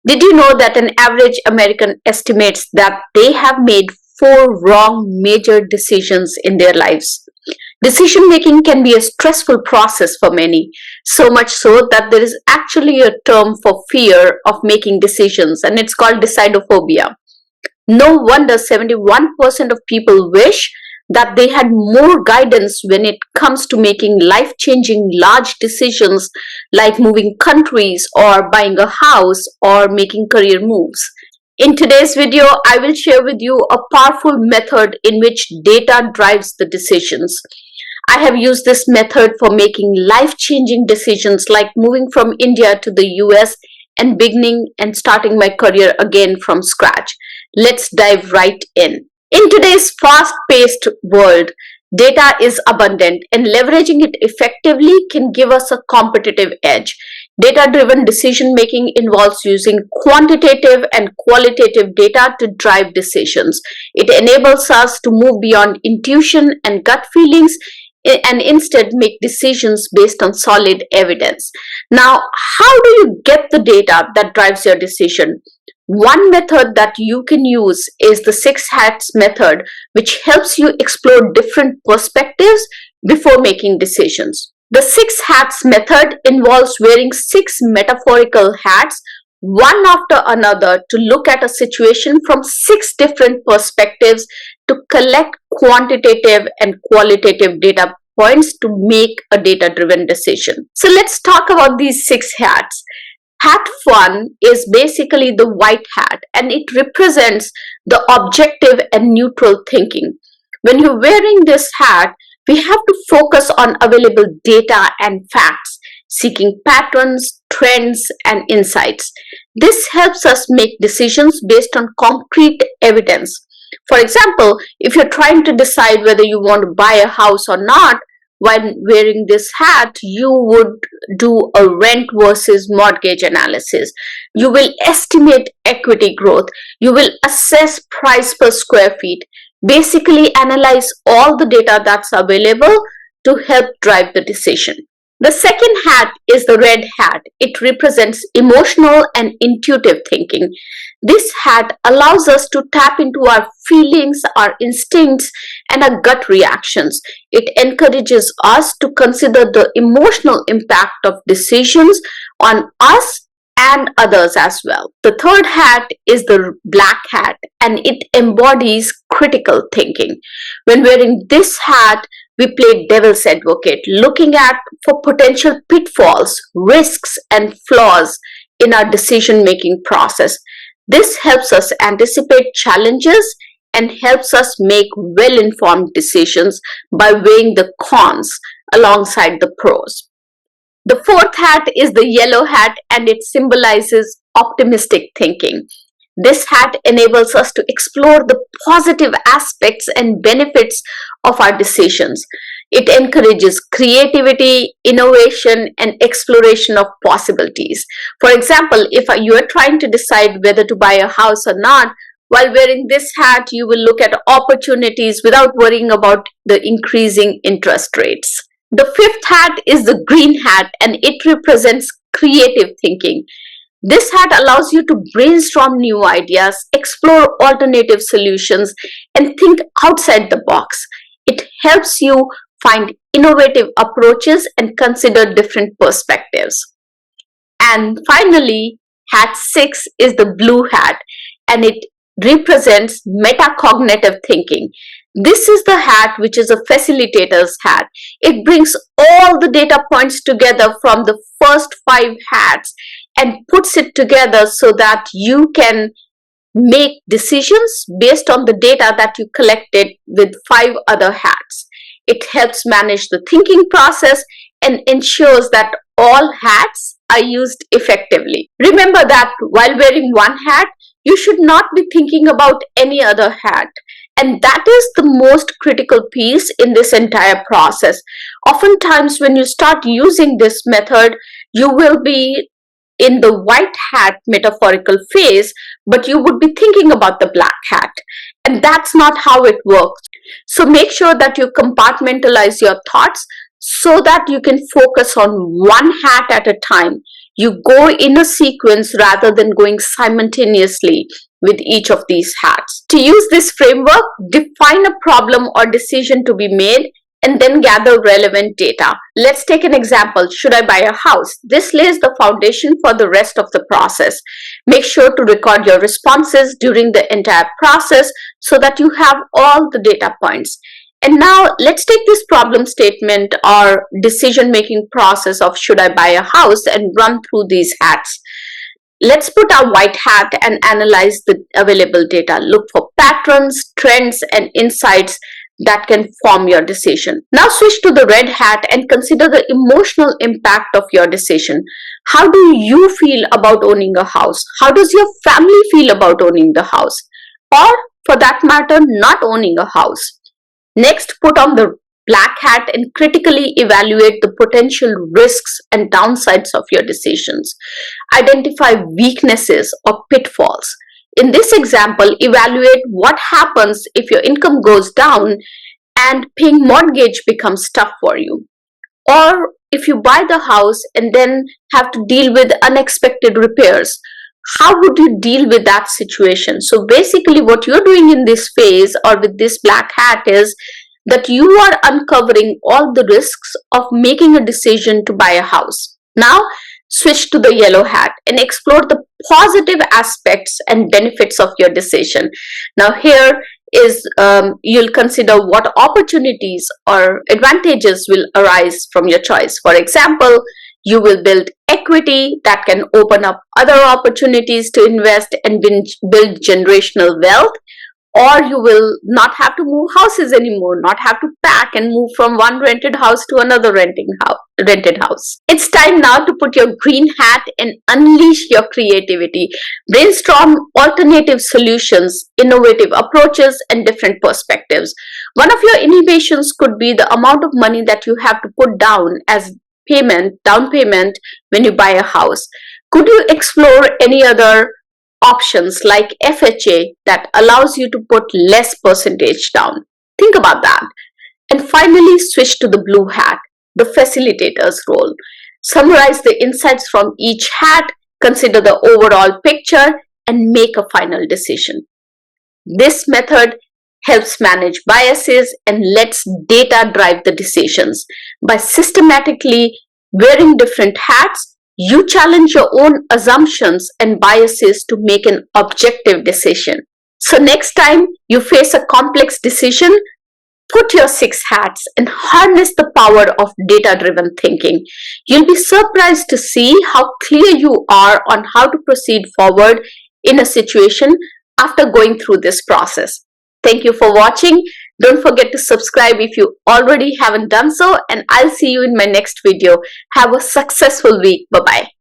Did you know that an average American estimates that they have made 4 wrong major decisions in their lives? Decision making can be a stressful process for many, so much so that there is actually a term for fear of making decisions, and it's called decidophobia. No wonder 71% of people wish that they had more guidance when it comes to making life-changing large decisions like moving countries or buying a house or making career moves. In today's video, I will share with you a powerful method in which data drives the decisions. I have used this method for making life-changing decisions like moving from India to the US and beginning and starting my career again from scratch. Let's dive right in. In today's fast-paced world, data is abundant and leveraging it effectively can give us a competitive edge. Data-driven decision-making involves using quantitative and qualitative data to drive decisions. It enables us to move beyond intuition and gut feelings and instead make decisions based on solid evidence. Now, how do you get the data that drives your decision? One method that you can use is the 6 hats method, which helps you explore different perspectives before making decisions. The 6 hats method involves wearing 6 metaphorical hats, one after another, to look at a situation from 6 different perspectives to collect quantitative and qualitative data points to make a data-driven decision. So let's talk about these 6 hats. Hat 1 is basically the white hat, and it represents the objective and neutral thinking. When you're wearing this hat, we have to focus on available data and facts, seeking patterns, trends, and insights. This helps us make decisions based on concrete evidence. For example, if you're trying to decide whether you want to buy a house or not, while wearing this hat, you would do a rent versus mortgage analysis. You will estimate equity growth. You will assess price per square feet. Basically, analyze all the data that's available to help drive the decision. The second hat is the red hat. It represents emotional and intuitive thinking. This hat allows us to tap into our feelings, our instincts, and our gut reactions. It encourages us to consider the emotional impact of decisions on us and others as well. The third hat is the black hat, and it embodies critical thinking. When wearing this hat, we play devil's advocate, looking at for potential pitfalls, risks, and flaws in our decision-making process. This helps us anticipate challenges and helps us make well-informed decisions by weighing the cons alongside the pros. The fourth hat is the yellow hat, and it symbolizes optimistic thinking. This hat enables us to explore the positive aspects and benefits of our decisions. It encourages creativity, innovation, and exploration of possibilities. For example, if you are trying to decide whether to buy a house or not, while wearing this hat, you will look at opportunities without worrying about the increasing interest rates. The fifth hat is the green hat, and it represents creative thinking. This hat allows you to brainstorm new ideas, explore alternative solutions, and think outside the box. It helps you find innovative approaches and consider different perspectives. And finally, hat 6 is the blue hat, and it represents metacognitive thinking. This is the hat which is a facilitator's hat. It brings all the data points together from the first 5 hats and puts it together so that you can make decisions based on the data that you collected with 5 other hats. It helps manage the thinking process and ensures that all hats are used effectively. Remember that while wearing one hat, you should not be thinking about any other hat. And that is the most critical piece in this entire process. Oftentimes, when you start using this method, you will be in the white hat metaphorical phase, but you would be thinking about the black hat. And that's not how it works. So make sure that you compartmentalize your thoughts so that you can focus on one hat at a time. You go in a sequence rather than going simultaneously with each of these hats. To use this framework, define a problem or decision to be made and then gather relevant data. Let's take an example. Should I buy a house? This lays the foundation for the rest of the process. Make sure to record your responses during the entire process so that you have all the data points. And now let's take this problem statement or decision-making process of should I buy a house and run through these hats. Let's put our white hat and analyze the available data. Look for patterns, trends, and insights that can form your decision. Now switch to the red hat and consider the emotional impact of your decision. How do you feel about owning a house? How does your family feel about owning the house? Or for that matter, not owning a house. Next, put on the black hat and critically evaluate the potential risks and downsides of your decisions. Identify weaknesses or pitfalls. In this example, evaluate what happens if your income goes down and paying mortgage becomes tough for you. Or if you buy the house and then have to deal with unexpected repairs, how would you deal with that situation? So basically what you're doing in this phase or with this black hat is that you are uncovering all the risks of making a decision to buy a house. Now switch to the yellow hat and explore the positive aspects and benefits of your decision. Now here is you'll consider what opportunities or advantages will arise from your choice. For example, you will build equity that can open up other opportunities to invest and build generational wealth. Or you will not have to move houses anymore, not have to pack and move from one rented house to another rented house. It's time now to put your green hat and unleash your creativity. Brainstorm alternative solutions, innovative approaches, and different perspectives. One of your innovations could be the amount of money that you have to put down as down payment when you buy a house. Could you explore any other options like FHA that allows you to put less percentage down? Think about that. And finally, switch to the blue hat, the facilitator's role. Summarize the insights from each hat, consider the overall picture, and make a final decision. This method helps manage biases and lets data drive the decisions. By systematically wearing different hats, you challenge your own assumptions and biases to make an objective decision. So next time you face a complex decision, put your 6 hats and harness the power of data-driven thinking. You'll be surprised to see how clear you are on how to proceed forward in a situation after going through this process. Thank you for watching. Don't forget to subscribe if you already haven't done so, and I'll see you in my next video. Have a successful week. Bye-bye.